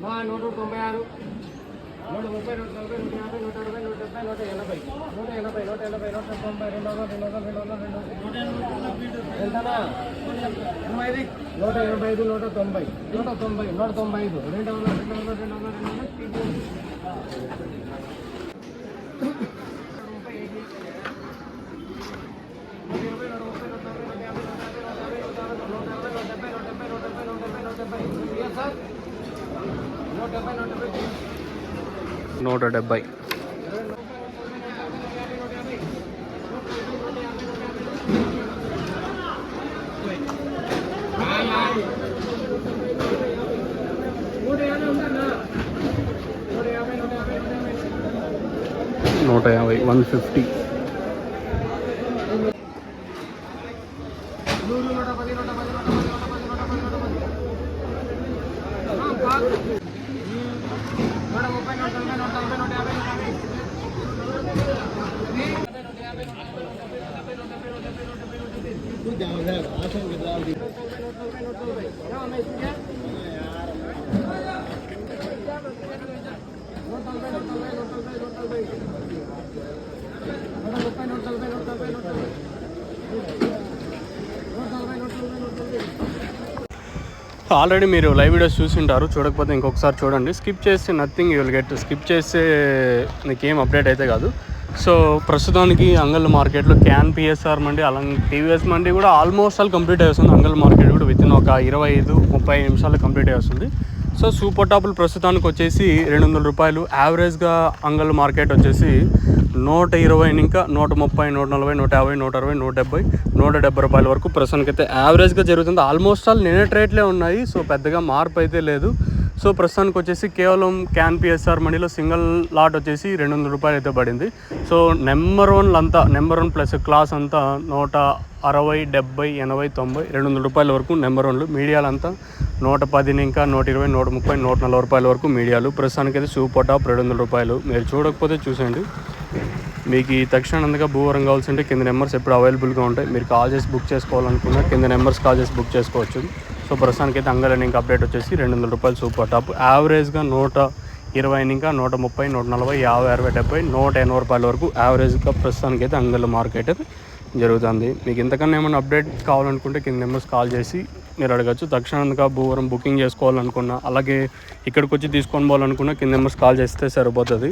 196 130 140 150 160 170 170. నూట యాభై 150. ఆల్రెడీ మీరు లైవ్ వీడియోస్ చూసింటారు, చూడకపోతే ఇంకొకసారి చూడండి. స్కిప్ చేస్తే nothing you will get. Skip చేస్తే నీకేం అప్డేట్ అయితే కాదు. సో ప్రస్తుతానికి అంగల్ మార్కెట్లో క్యాన్ పిఎస్ఆర్ మండి అలాగే టీవీఎస్ మండి కూడా ఆల్మోస్ట్ ఆల్ కంప్లీట్ అయ్యేస్తుంది. అంగల్ మార్కెట్ కూడా వితిన్ ఒక 25-30 నిమిషాలు కంప్లీట్ అయ్యేస్తుంది. సో సూపర్ టాపులు ప్రస్తుతానికి వచ్చేసి 200 రూపాయలు. యావరేజ్గా అంగల్ మార్కెట్ వచ్చేసి 120 ఇంకా 130, 140, 150, 160, 170, 170 రూపాయల వరకు ప్రస్తుతానికి అయితే యావరేజ్గా జరుగుతుంది. ఆల్మోస్ట్ ఆల్ నిన్నటి రేట్లే ఉన్నాయి. సో పెద్దగా మార్పు అయితే లేదు. సో ప్రస్తుతానికి వచ్చేసి కేవలం క్యాన్ పిఎస్ఆర్ మనీలో సింగిల్ లాట్ వచ్చేసి 200 రూపాయలు అయితే పడింది. సో నెంబర్ 1 ప్లస్ క్లాస్ అంతా 160, 70, 80, 90, 200 రూపాయల వరకు నెంబర్ 1లు. మీడియాలంతా 110 ఇంకా 120, 130, 140 రూపాయల వరకు మీడియాలు. ప్రస్తుతానికి అయితే సూపర్ టాప్ 200 రూపాయలు. మీరు చూడకపోతే చూసేయండి. మీకు ఈ తక్షణంగా భూవరం కావాల్సింటే కింద నెంబర్స్ ఎప్పుడు అవైలబుల్గా ఉంటాయి. మీరు కాల్ చేసి బుక్ చేసుకోవాలనుకున్నా కింద నెంబర్స్ కాల్ చేసి బుక్ చేసుకోవచ్చు. సో ప్రస్తుతానికి అయితే అంగల్ ఇంకా అప్డేట్ వచ్చేసి 200 రూపాయలు సూపర్ టాప్. యావరేజ్గా 120 ఇంకా 130, 140, 50, 60, 70, 180 రూపాయల వరకు యావరేజ్గా ప్రస్తుతానికి అయితే అంగల్ మార్కెట్ జరుగుతుంది. మీకు ఇంతకన్నా ఏమైనా అప్డేట్ కావాలనుకుంటే కింద నెంబర్స్ కాల్ చేసి మీరు అడగచ్చు. తక్షణంగా భూవరం బుకింగ్ చేసుకోవాలనుకున్నా అలాగే ఇక్కడికి వచ్చి తీసుకొని పోవాలనుకున్నా కింద నెంబర్స్ కాల్ చేస్తే సరిపోతుంది.